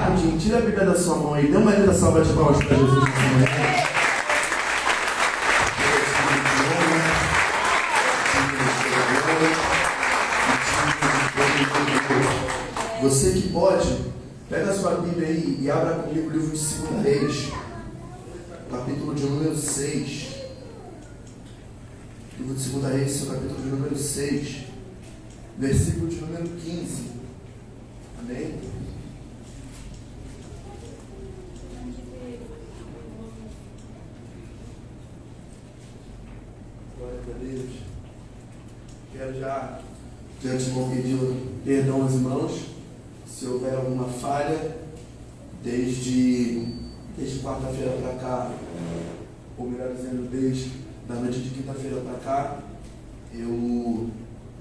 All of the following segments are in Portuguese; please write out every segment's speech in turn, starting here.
rapidinho, tira a Bíblia da sua mão aí, dê uma linda salva de palmas para Jesus nessa manhã. Você que pode, pega a sua Bíblia aí e abra comigo o livro de 2 Reis, capítulo de número 6. Livro de 2 Reis, capítulo de número 6, versículo de número 15. Amém? Glória a Deus. Quero já de antemão pedir perdão aos irmãos se houver alguma falha desde quarta-feira para cá, ou melhor dizendo, desde da noite de quinta-feira para cá, eu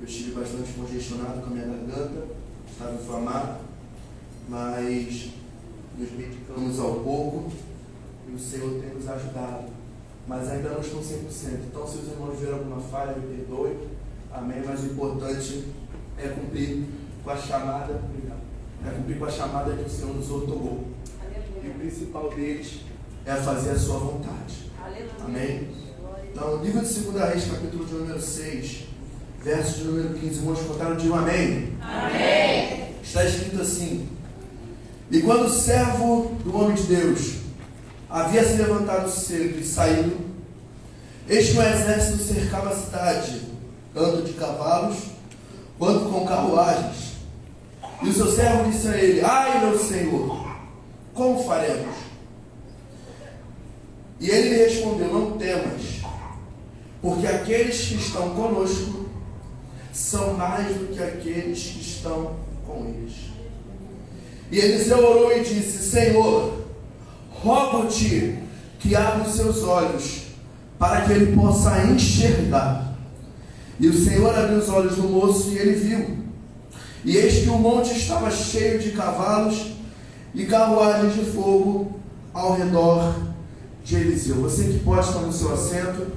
estive bastante congestionado com a minha garganta, estava inflamado, mas nos medicamos ao pouco e o Senhor tem nos ajudado, mas ainda não estou 100%. Então, se os irmãos viram alguma falha, me perdoe, amém, mas o importante é cumprir com a chamada, que o Senhor nos otorgou. E o principal deles é fazer a sua vontade. Amém? Então, livro de 2 Reis, capítulo de número 6, verso de número 15. Vamos contar, digo amém. Amém. Está escrito assim: e quando o servo do homem de Deus havia se levantado cedo e saído, eis que um exército cercava a cidade, tanto de cavalos quanto com carruagens. E o seu servo disse a ele: ai, meu senhor, como faremos? E ele lhe respondeu: não temas, porque aqueles que estão conosco são mais do que aqueles que estão com eles. E Eliseu orou e disse: Senhor, rogo-te que abra os seus olhos, para que ele possa enxergar. E o Senhor abriu os olhos do moço e ele viu. E eis que o monte estava cheio de cavalos e carruagens de fogo ao redor de Eliseu. Você que pode estar no seu assento,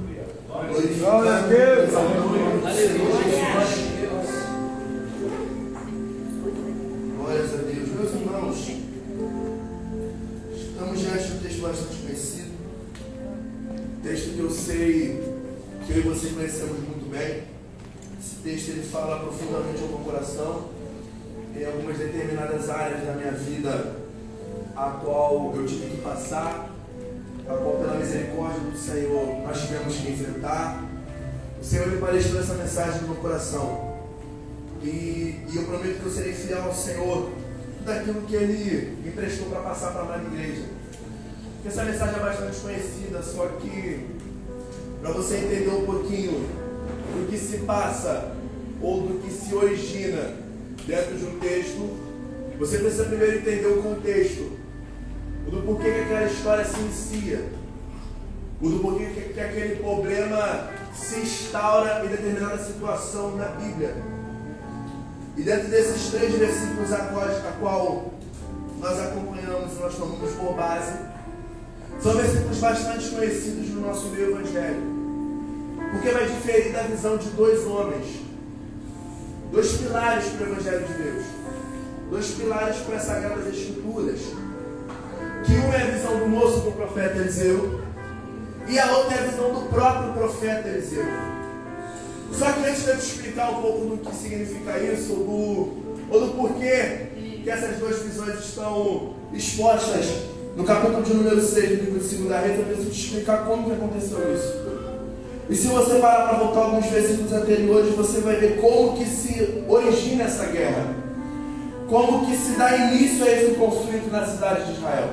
glorificando a Deus. Glórias a Deus. Meus irmãos, estamos diante de um texto bastante conhecido, texto que eu sei que eu e você conhecemos muito bem. Esse texto ele fala profundamente ao meu coração, em algumas determinadas áreas da minha vida a qual eu tive que passar, a qual pela misericórdia do Senhor nós tivemos que enfrentar. O Senhor me palestrou essa mensagem no meu coração, e eu prometo que eu serei fiel ao Senhor daquilo que Ele me emprestou para passar para a minha igreja. Porque essa mensagem é bastante conhecida, só que para você entender um pouquinho do que se passa ou do que se origina dentro de um texto, você precisa primeiro entender o contexto, o do porquê que aquela história se inicia, o do porquê que aquele problema se instaura em determinada situação na Bíblia. E dentro desses 3 versículos a qual nós acompanhamos e nós tomamos por base, são versículos bastante conhecidos no nosso meio evangélico, porque vai diferir da visão de 2 homens, 2 pilares para o Evangelho de Deus, 2 pilares para as Sagradas Escrituras, que uma é a visão do moço do profeta Eliseu, e a outra é a visão do próprio profeta Eliseu. Só que antes de eu te explicar um pouco do que significa isso, ou do porquê que essas 2 visões estão expostas no capítulo de número 6 do livro de 2 Reis, eu preciso te explicar como que aconteceu isso. E se você parar para voltar alguns versículos anteriores, você vai ver como que se origina essa guerra, como que se dá início a esse conflito na cidade de Israel.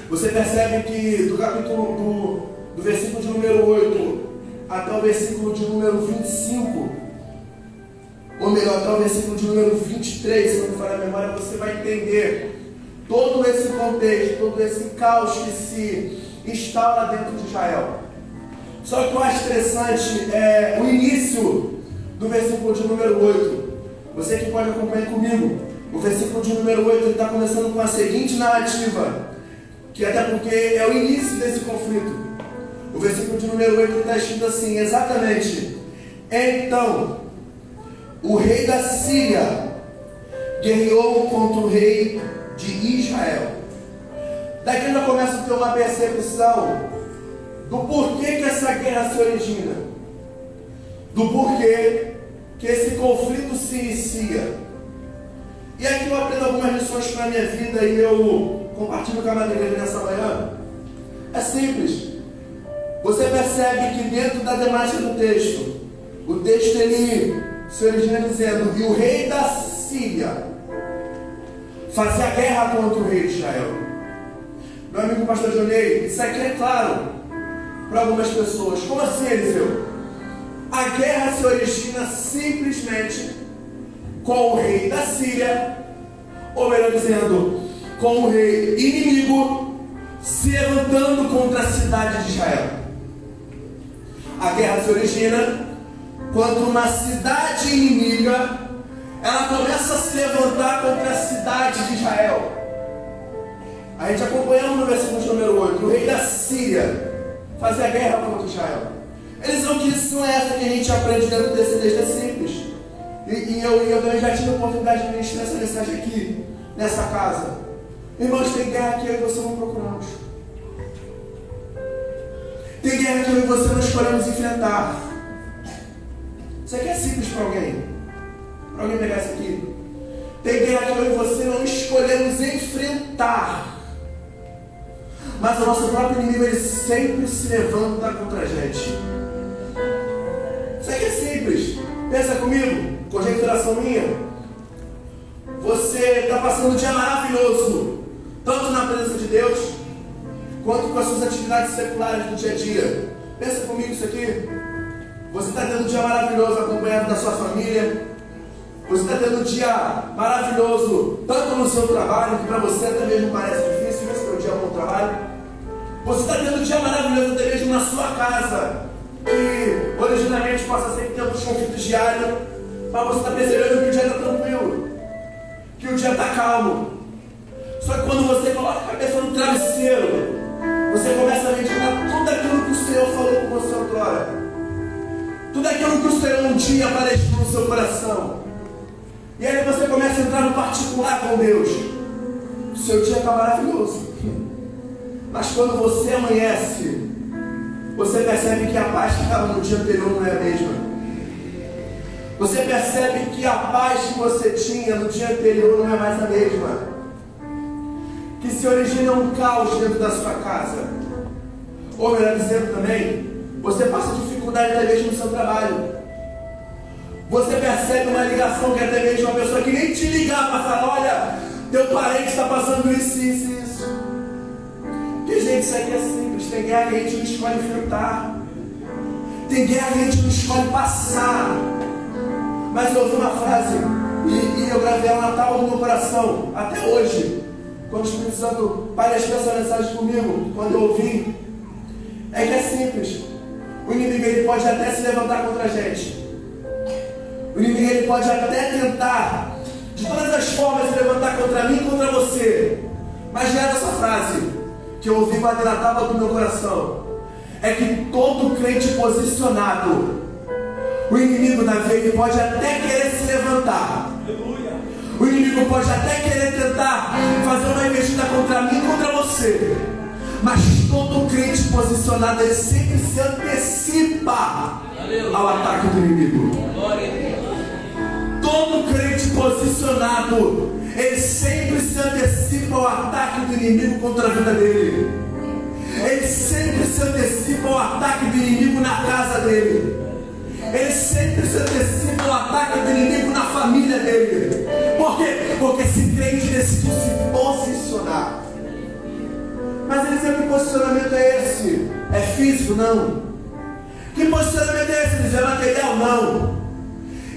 Você percebe que do capítulo do versículo de número 8 até o versículo de número 25, ou melhor, até o versículo de número 23, se não me falha a memória, você vai entender todo esse contexto, todo esse caos que se instala dentro de Israel. Só que o mais interessante é o início do versículo de número 8. Você que pode acompanhar comigo. O versículo de número 8 está começando com a seguinte narrativa, que até porque é o início desse conflito. O versículo de número 8 está escrito assim, exatamente: então, o rei da Síria guerreou contra o rei de Israel. Daqui já começa a ter uma percepção do porquê que essa guerra se origina, do porquê que esse conflito se inicia. E aqui eu aprendo algumas lições para a minha vida e eu compartilho com a igreja nessa manhã. É simples. Você percebe que dentro da temática do texto, o texto ele se origina dizendo: e o rei da Síria fazia guerra contra o rei de Israel. Meu amigo pastor Jonei, isso aqui é claro para algumas pessoas. Como assim, Eliseu? A guerra se origina simplesmente com o rei da Síria, ou melhor dizendo, com o rei inimigo se levantando contra a cidade de Israel. A guerra se origina quando uma cidade inimiga ela começa a se levantar contra a cidade de Israel. A gente acompanhamos no versículo número 8, o rei da Síria fazia guerra contra Israel. Eles não que lição é essa que a gente aprende dentro desse texto, é simples. E eu também já tive a oportunidade de ministrar essa mensagem aqui, nessa casa. Irmãos, tem guerra que eu e você não procuramos. Tem guerra que eu e você não escolhemos enfrentar. Isso aqui é simples para alguém. Para alguém pegar isso aqui. Tem guerra que eu e você não escolhemos enfrentar. Mas o nosso próprio inimigo, ele sempre se levanta contra a gente. Isso aqui é simples. Pensa comigo, conjecturação minha. Você está passando um dia maravilhoso, tanto na presença de Deus, quanto com as suas atividades seculares do dia a dia. Pensa comigo isso aqui. Você está tendo um dia maravilhoso acompanhado da sua família. Você está tendo um dia maravilhoso, tanto no seu trabalho, que para você até mesmo parece difícil, mas seu dia é um bom trabalho. Você está tendo um dia maravilhoso até mesmo na sua casa, que originalmente possa ser que tenha uns conflitos diários, mas você está percebendo que o dia está tranquilo, que o dia está calmo. Só que quando você coloca a cabeça no travesseiro, você começa a meditar tudo aquilo que o Senhor falou com você outrora, tudo aquilo que o Senhor um dia apareceu no seu coração. E aí você começa a entrar no particular com Deus. O seu dia está maravilhoso. Mas quando você amanhece, você percebe que a paz que estava no dia anterior não é a mesma. Você percebe que a paz que você tinha no dia anterior não é mais a mesma. Que se origina um caos dentro da sua casa. Ou melhor dizendo também, você passa dificuldade até mesmo no seu trabalho. Você percebe uma ligação que até mesmo uma pessoa que nem te ligar para falar: olha, teu parente está passando isso, isso, isso. Porque, gente, isso aqui é simples. Tem guerra que a gente não escolhe enfrentar. Tem guerra que a gente não escolhe passar. Mas eu ouvi uma frase e eu gravei ela na tábua do meu coração, até hoje, quando o Espírito Santo palestou essa mensagem comigo, quando eu ouvi, é que é simples. O inimigo ele pode até se levantar contra a gente. O inimigo ele pode até tentar, de todas as formas, se levantar contra mim e contra você. Mas já é essa frase que eu ouvi bater na tábua do meu coração. É que todo crente posicionado, o inimigo na veia ele pode até querer se levantar. O inimigo pode até querer tentar fazer uma investida contra mim e contra você. Mas todo crente posicionado, ele sempre se antecipa ao ataque do inimigo. Todo crente posicionado, ele sempre se antecipa ao ataque do inimigo contra a vida dele. Ele sempre se antecipa ao ataque do inimigo na casa dele. Ele sempre se antecipa ao ataque do inimigo na família dele. Por quê? Porque esse crente decidiu se posicionar. Mas ele diz: que posicionamento é esse? É físico? Não. Que posicionamento é esse? É material? Não.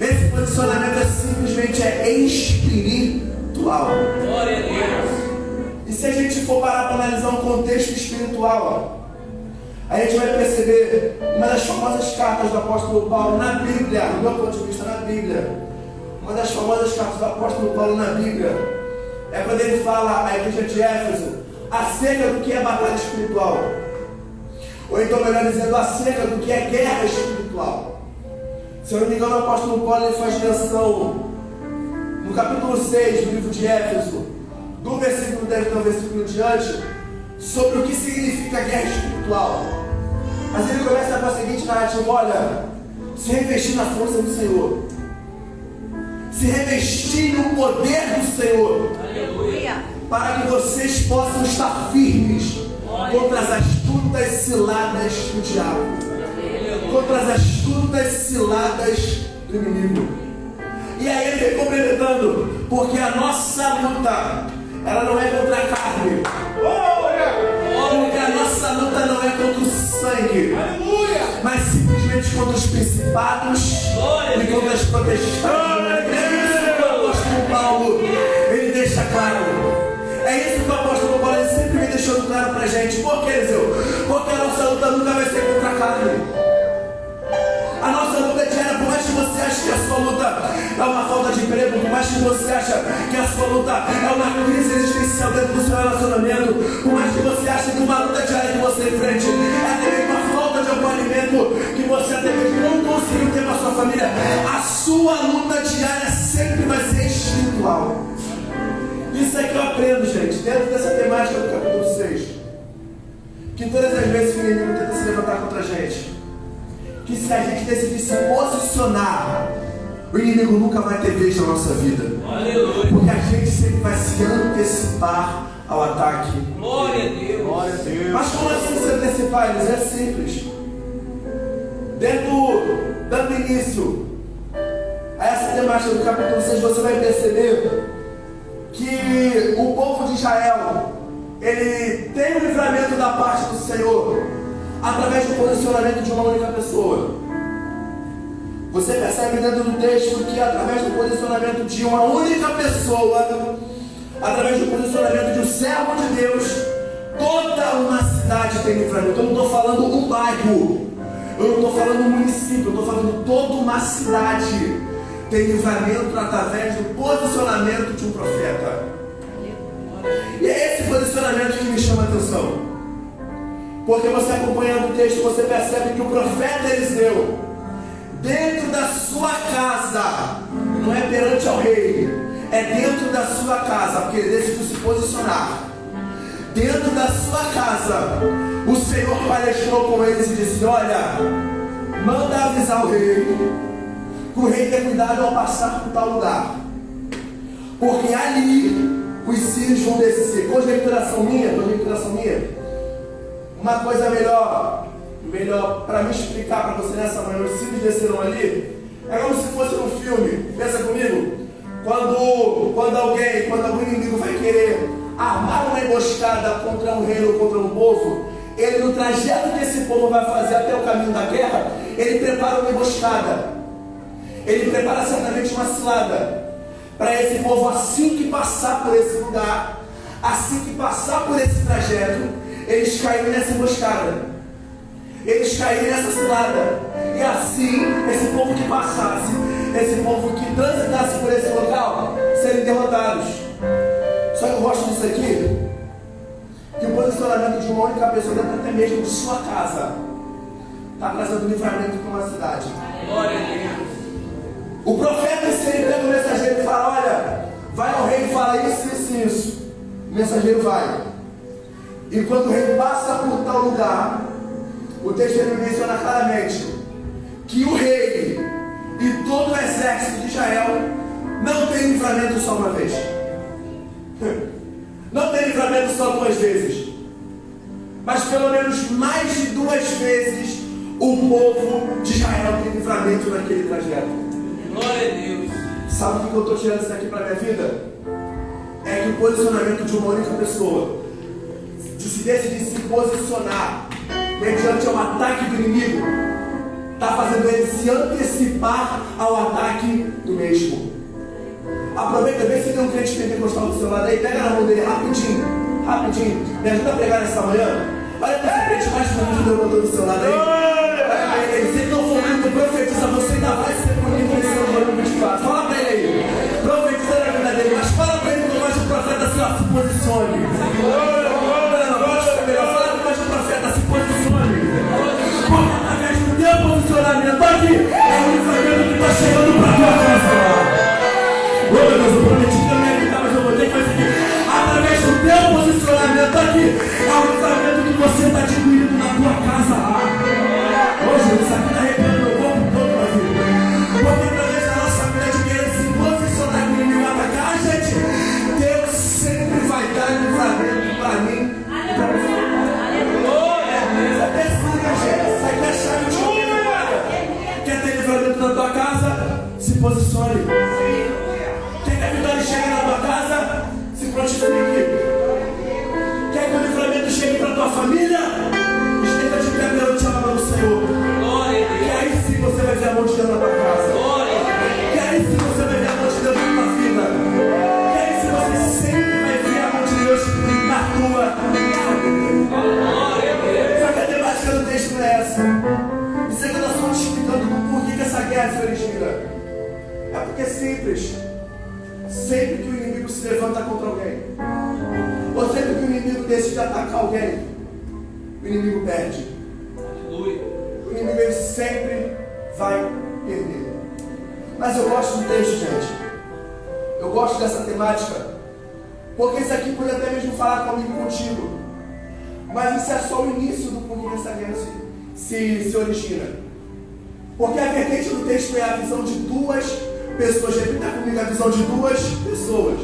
Esse posicionamento é simplesmente espiritual. Glória a Deus. E se a gente for parar para analisar um contexto espiritual, a gente vai perceber uma das famosas cartas do apóstolo Paulo na Bíblia, do meu ponto de vista, na Bíblia. Uma das famosas cartas do apóstolo Paulo na Bíblia é quando ele fala à igreja de Éfeso acerca do que é batalha espiritual. Ou então, melhor dizendo, acerca do que é guerra espiritual. Se eu não me engano, o apóstolo Paulo ele faz menção no capítulo 6 do livro de Éfeso, do versículo 10 até o versículo em diante, sobre o que significa guerra espiritual. Mas ele começa com a seguinte narrativa: olha, se revestir na força do Senhor, se revestir no poder do Senhor, aleluia, para que vocês possam estar firmes contra as astutas ciladas do diabo, contra as astutas ciladas do inimigo. E aí ele vem complementando: porque a nossa luta, ela não é contra a carne, porque a nossa luta não é contra o sangue, mas simplesmente contra os principados e contra as potestades. É isso que o apóstolo Paulo ele deixa claro. É isso que o apóstolo Paulo ele sempre me deixou claro pra gente. Por que, Eliseu? Porque a nossa luta nunca vai ser contra a carne. A nossa luta é diária. Por mais que você ache que a sua luta é uma falta de emprego, por mais que você ache que a sua luta é uma crise existencial dentro do seu relacionamento, por mais que você ache que uma luta diária que você enfrente é até mesmo uma falta de algum alimento que você até mesmo não conseguiu ter para a sua família, a sua luta diária sempre vai ser espiritual. Isso é que eu aprendo, gente, dentro dessa temática do capítulo 6. Que todas as vezes que o inimigo tenta se levantar contra a gente, que se a gente decidir se posicionar, o inimigo nunca vai ter vez na nossa vida. Aleluia. Porque a gente sempre vai se antecipar ao ataque. Glória a Deus. Glória a Deus. Mas como assim se antecipar? Eles é simples. Dando início a essa temática do capítulo 6, você vai perceber que o povo de Israel, ele tem o livramento da parte do Senhor através do posicionamento de uma única pessoa. Você percebe dentro do texto que através do posicionamento de uma única pessoa, através do posicionamento de um servo de Deus, toda uma cidade tem livramento. Eu não estou falando um bairro, eu não estou falando um município, eu estou falando toda uma cidade tem livramento através do posicionamento de um profeta. E é esse posicionamento que me chama a atenção, porque você acompanhando o texto, você percebe que o profeta Eliseu, dentro da sua casa, não é perante ao rei, é dentro da sua casa, porque ele decidiu se posicionar. Dentro da sua casa, o Senhor palestrou com eles e disse: olha, manda avisar o rei, que o rei tenha cuidado ao passar por tal lugar, porque ali os sírios vão descer. Conjecturação minha, uma coisa melhor para me explicar para você nessa manhã: os sírios desceram ali, é como se fosse um filme. Pensa comigo, quando algum inimigo vai querer armar uma emboscada contra um reino ou contra um povo, ele, no trajeto que esse povo vai fazer até o caminho da guerra, ele prepara uma emboscada, ele prepara certamente uma cilada para esse povo, assim que passar por esse lugar, assim que passar por esse trajeto, eles caírem nessa emboscada, eles caírem nessa cilada, e assim esse povo que passasse, esse povo que transitasse por esse local, serem derrotados. Só que eu gosto disso aqui, que o posicionamento de uma única pessoa, dentro até mesmo de sua casa, está trazendo livramento para uma cidade. Glória a Deus. O profeta, se ele pega o mensageiro e fala: olha, vai ao rei e fala isso. O mensageiro vai. E quando o rei passa por tal lugar, o texto ele menciona claramente que o rei e todo o exército de Israel não tem livramento só uma vez. Não tem livramento só 2 vezes, mas pelo menos mais de 2 vezes o povo de Israel tem livramento naquele trajeto. Glória a Deus. Sabe o que eu estou tirando isso aqui para a minha vida? É que o posicionamento de uma única pessoa, de se decidir se posicionar mediante um ataque do inimigo, está fazendo ele se antecipar ao ataque do mesmo. Aproveita, vê se tem um crente pentecostal do seu lado aí, pega na mão dele rapidinho, me ajuda a pregar nessa manhã. Olha para esse crente mais bonito que eu botou do seu lado aí. Se ele não for muito, profetiza, você ainda vai ser bonito nesse ano 24. Fala para ele aí, profetiza na vida dele, mas fala para ele que mais o profeta se posicione. Fala que mais o profeta se posicione, porque através do teu posicionamento aqui é o livramento que está chegando para a tua casa. mão de Deus na tua casa. Que aí sim você vai ver a mão de Deus na tua vida. Que aí sim você sempre vai ver a mão de Deus na tua vida. Só que a temática do texto não é essa. Isso é que nós estamos explicando do porquê que essa guerra se origina. É porque é simples. Sempre que o inimigo se levanta contra alguém, ou sempre que o inimigo decide atacar alguém, o inimigo perde. O inimigo ele sempre vai perder. Mas eu gosto do texto, gente. Eu gosto dessa temática, porque isso aqui pode até mesmo falar comigo e contigo. Mas isso é só o início do porquê essa guerra se origina. Porque a vertente do texto é a visão de duas pessoas. Repita comigo, a visão de duas pessoas.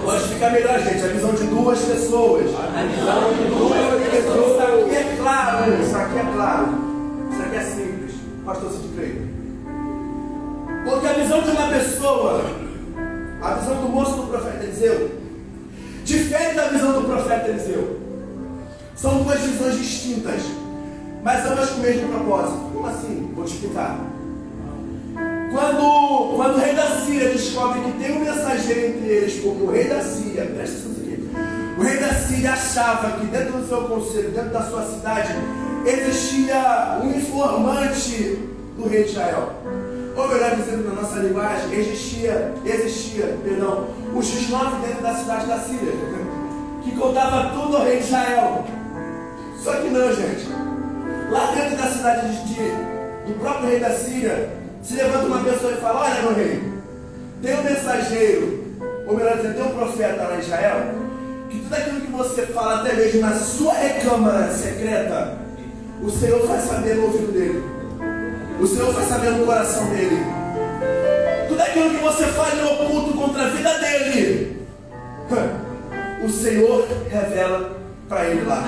Pode ficar melhor, gente. A visão de duas pessoas. A visão de duas pessoas. Isso aqui é claro. Isso aqui é claro. Isso aqui é simples. Pastor Cid Creio. Porque a visão de uma pessoa, a visão do moço do profeta Eliseu, difere da visão do profeta Eliseu. São duas visões distintas, mas ambas com o mesmo propósito. Como assim? Vou te explicar. Quando o rei da Síria descobre que tem um mensageiro entre eles, porque o rei da Síria, presta atenção aqui, o rei da Síria achava que dentro do seu conselho, dentro da sua cidade, existia um informante do rei de Israel. Ou melhor dizendo na nossa linguagem, existia, o X9 dentro da cidade da Síria, que contava tudo ao rei de Israel. Só que não, gente. Lá dentro da cidade do próprio rei da Síria, se levanta uma pessoa e fala: olha, meu rei, tem um mensageiro, ou melhor dizendo, tem um profeta lá em Israel, que tudo aquilo que você fala, até mesmo na sua recâmara secreta, o Senhor faz saber no ouvido dele, o Senhor faz saber no coração dele. Tudo aquilo que você fala em oculto contra a vida dele, o Senhor revela para ele lá.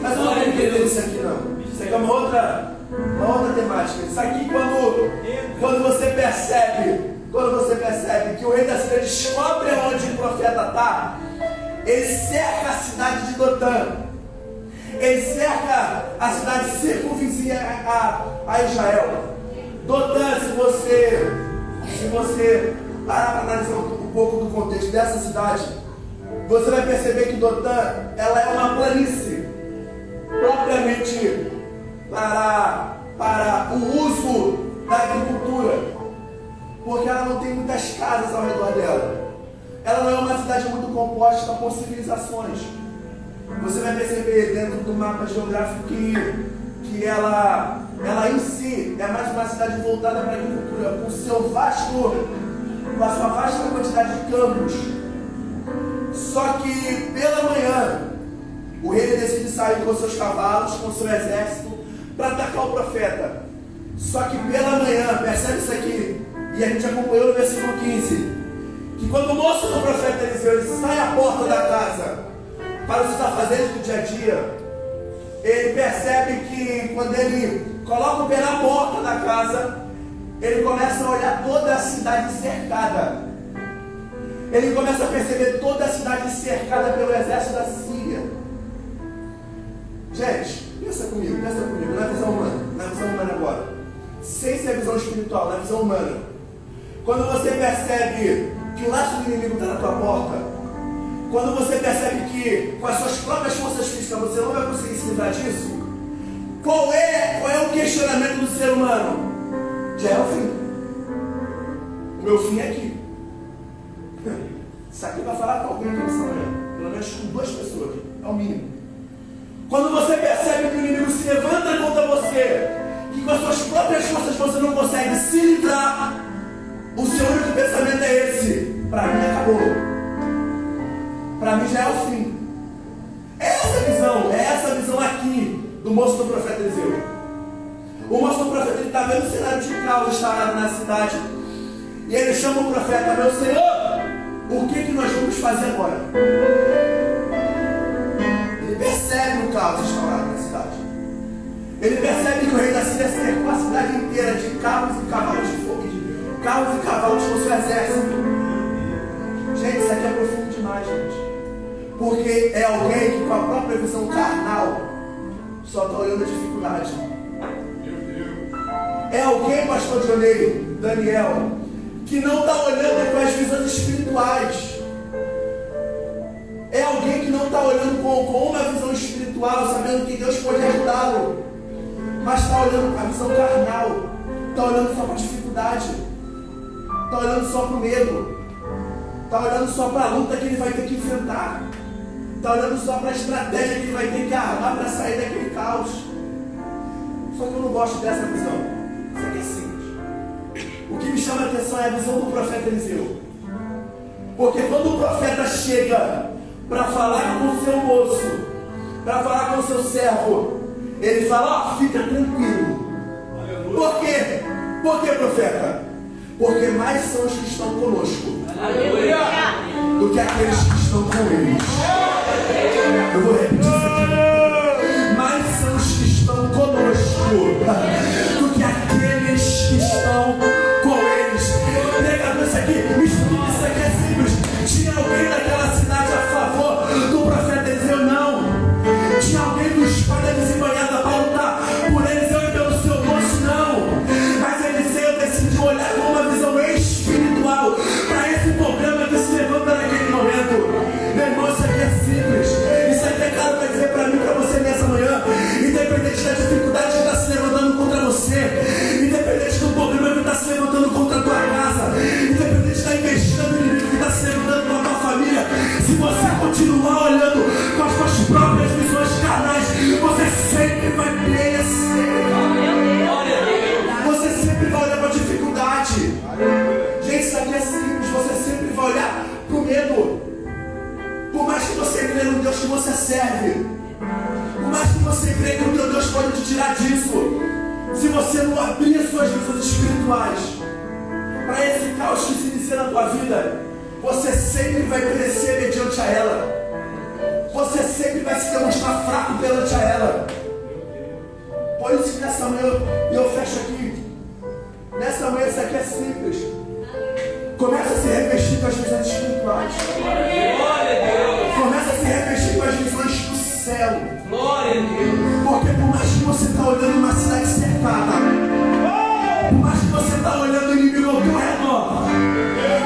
Mas eu não vou entender isso aqui não. Isso aqui é uma outra temática. Isso aqui quando você percebe que o rei da Síria descobre onde o profeta está, ele cerca a cidade de Dotã, ele cerca a cidade circunvizinha a Israel. Dotã, se você parar para analisar um pouco do contexto dessa cidade, você vai perceber que Dotã, ela é uma planície propriamente para o uso da agricultura, porque ela não tem muitas casas ao redor dela. Ela não é uma cidade muito composta por civilizações. Você vai perceber dentro do mapa geográfico que ela em si é mais uma cidade voltada para a agricultura, com a sua vasta quantidade de campos. Só que pela manhã o rei decide sair com seus cavalos, com seu exército, para atacar o profeta. Só que pela manhã, percebe isso aqui, e a gente acompanhou no versículo 15, que quando o moço do profeta Eliseu ele sai à porta da casa para os afazeres do dia a dia, ele percebe que quando ele coloca o pé na porta da casa, ele começa a olhar toda a cidade cercada. Ele começa a perceber toda a cidade cercada pelo exército da Síria. Gente, pensa comigo, na visão humana agora. Sem ser a visão espiritual, na visão humana. Quando você percebe que o laço do inimigo está na tua porta, quando você percebe que com as suas próprias forças físicas você não vai conseguir se livrar disso, qual é o questionamento do ser humano? Já é o fim. O meu fim é aqui. Isso aqui vai falar com alguém aqui nessa manhã, pelo menos com duas pessoas, é o mínimo. Quando você percebe que o inimigo se levanta contra você, que com as suas próprias forças você não consegue se livrar, o seu único pensamento é esse: para mim acabou, para mim já é o fim. É essa visão aqui do moço do profeta Eliseu. O moço do profeta está vendo o cenário de caos instalado na cidade, e ele chama o profeta: meu Senhor, o que nós vamos fazer agora? Ele percebe o caos instaurado na cidade. Ele percebe que o rei da Síria cercou a cidade inteira de carros e cavalos de fogo, de carros e cavalos com seu exército. Gente, isso aqui é profundo demais, gente. Porque é alguém que com a própria visão carnal só está olhando a dificuldade. É alguém, pastor Dionei, Daniel, que não está olhando para as visões espirituais. É alguém que não está olhando com uma visão espiritual, sabendo que Deus pode ajudá-lo, mas está olhando para a visão carnal, está olhando só para a dificuldade, está olhando só para o medo, está olhando só para a luta que ele vai ter que enfrentar, está olhando só para a estratégia que ele vai ter que armar para sair daquele caos. Só que eu não gosto dessa visão. Isso aqui é simples. O que me chama a atenção é a visão do profeta Eliseu. Porque quando o profeta chega para falar com o seu moço, para falar com o seu servo, ele fala: ó, fica tranquilo. Por quê? Por quê, profeta? Porque mais são os que estão conosco do que aqueles que estão com eles. Eu vou repetir isso aqui. Mais são os que estão conosco do que aqueles que estão com eles. Pregador, isso aqui é simples. Tinha alguém daquela cidade a favor do profeta Eliseu? Não. Tinha alguém do espada desembanhada para lutar por Eliseu e pelo seu moço? Não. Mas Eliseu decidiu olhar com uma visão espiritual para esse problema que se levanta naquele momento. Meu irmão, isso aqui é simples. Isso aqui é claro para dizer para mim, para você nessa manhã. Independente da dificuldade que está se levantando contra você, independente do problema que está se levantando contra a tua casa, independente da investida do inimigo que está se levantando contra a tua família, se você continuar olhando com as suas próprias visões carnais, você sempre vai perecer. Você sempre vai olhar para a dificuldade. Gente, isso aqui é simples. Você sempre vai olhar para o medo. Por mais que você crê no Deus que você serve, por mais que você crê que o teu Deus pode te tirar disso, se você não abrir as suas visões espirituais para esse caos que se inicia na tua vida, você sempre vai perecer mediante a ela. Você sempre vai se demonstrar fraco perante a ela. Por isso que nessa manhã, eu fecho aqui, nessa manhã isso aqui é simples. Começa a se revestir com as visões espirituais. Começa a se revestir com as visões do céu. Porque por mais que você está olhando uma cidade cercada, por mais que você está olhando o inimigo ao teu redor,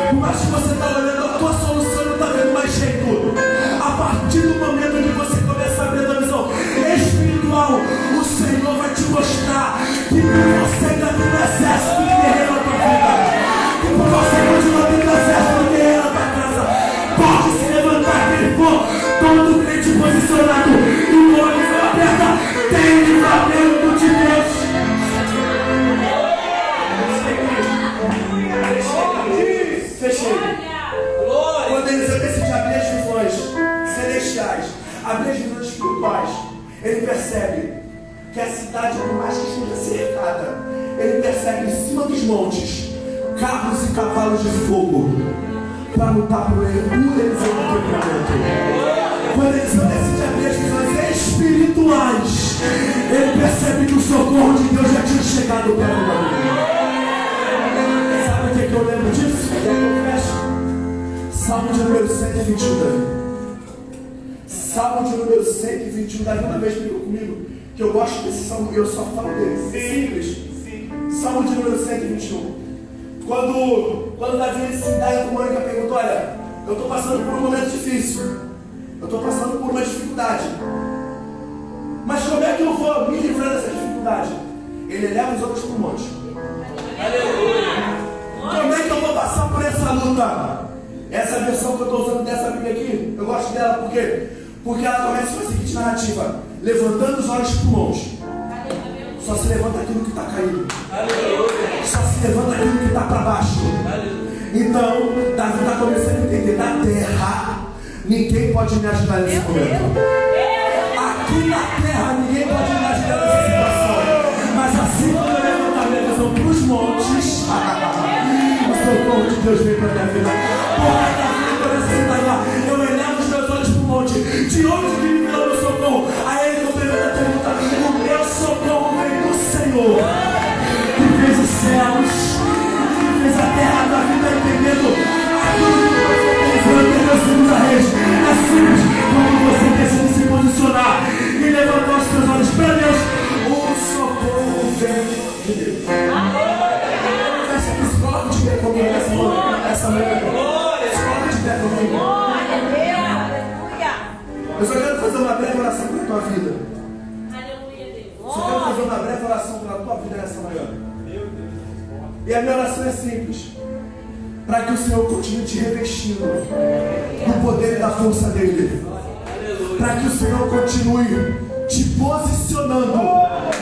por mais que você está olhando a tua solução e não está vendo mais jeito, a partir do momento que você começa a abrir a visão espiritual, o Senhor vai te mostrar que você ainda tem um exército guerreiro na tua vida. Por você continua tendo exército guerreiro na tua casa. Pode se levantar quem for, todo crente posicionado, e o olho aberta, tem livramento de Deus. Fechei. Quando Eliseu decide abrir as visões celestiais, abrir as visões espirituais, ele percebe que a cidade, por mais que esteja cercada, ele percebe em cima dos montes carros e cavalos de fogo para lutar por ele. Eliseu naquele momento. Quando Eliseu decide abrir as visões espirituais, ele percebe que o socorro de Deus já tinha chegado perto dele. Sabe o que eu lembro disso? E aí eu fecho. Salmo de número 121, Davi. Salmo de número 121. Davi, uma vez brigou comigo que eu gosto desse salmo e eu só falo dele. Simples. Salmo de número 121. Quando Davi se dá com Mônica, perguntou: olha, eu estou passando por um momento difícil, eu estou passando por uma dificuldade, mas como é que eu vou me livrar dessa dificuldade? Ele eleva os outros para o monte. Como é que eu vou passar por essa luta? Essa versão que eu estou usando dessa Bíblia aqui, eu gosto dela, por quê? Porque ela começa com a seguinte narrativa: levantando os olhos para o monte, só se levanta aquilo que está caído. Só se levanta aquilo que está para baixo. Então, Davi está começando a entender: da terra, ninguém pode me ajudar nesse momento. Aqui na terra, ninguém pode me ajudar nessa situação. Mas assim como eu levantar minha visão para os montes, o socorro de Deus vem para a minha vida. Porque Davi começa a citar lá: eu elevo os meus olhos para o monte. De onde que me virá o meu socorro? Aí ele complementa a pergunta: o meu socorro vem do Senhor, que fez os céus, que fez a terra. Davi está entendendo aquilo que você entendeu na segunda reis. É simples. Quando você decide se posicionar e levantar os seus olhos para Deus, o socorro vem de Deus. Eu só quero fazer uma breve oração para a tua vida. Aleluia, Deus. Só quero fazer uma breve oração para a tua vida nessa manhã. E a minha oração é simples. Para que o Senhor continue te revestindo do poder e da força dEle. Para que o Senhor continue te posicionando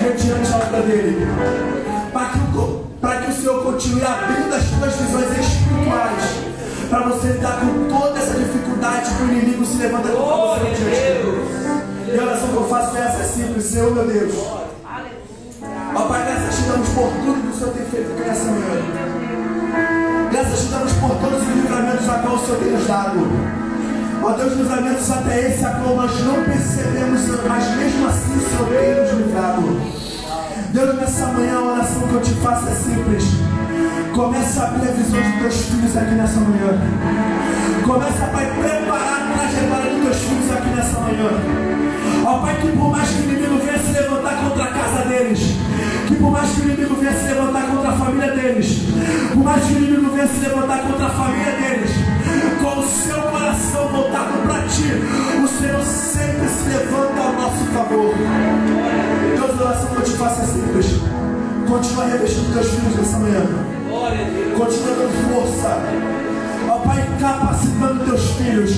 mediante a obra dEle. Para que o Senhor continue abrindo as tuas visões espirituais. Para você lidar com toda essa dificuldade que o inimigo se levanta contra você no dia de Deus. E a oração que eu faço é essa simples. Senhor, meu Deus. Ó Pai, graças te damos por tudo que o Senhor tem feito aqui nessa manhã. Graças te damos por todos os livramentos a qual o Senhor tem nos dado. Ó Deus, livramentos até esse a qual nós não percebemos, mas mesmo assim o Senhor tem nos livrado. Deus, nessa manhã a oração que eu te faço é simples. Começa a abrir a visão dos teus filhos aqui nessa manhã. Começa, Pai, a preparar a trajetória dos teus filhos aqui nessa manhã. Ó Pai, que por mais que o inimigo venha se levantar contra a casa deles, que por mais que o inimigo venha se levantar contra a família deles, por mais que o inimigo venha se levantar contra a família deles, com o seu coração voltado para ti, o Senhor sempre se levanta ao nosso favor. Deus, a oração que eu te faço é simples. Continua revestindo teus filhos nessa manhã. Continua dando força. Ó Pai, capacitando teus filhos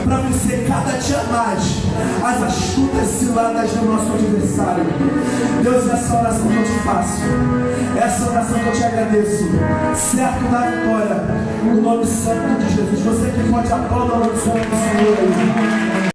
para vencer cada dia mais as astutas ciladas do nosso adversário. Deus, essa oração que eu te faço, essa oração que eu te agradeço, certo da vitória, no nome santo de Jesus. Você que pode aplaudir o nome santo do Senhor.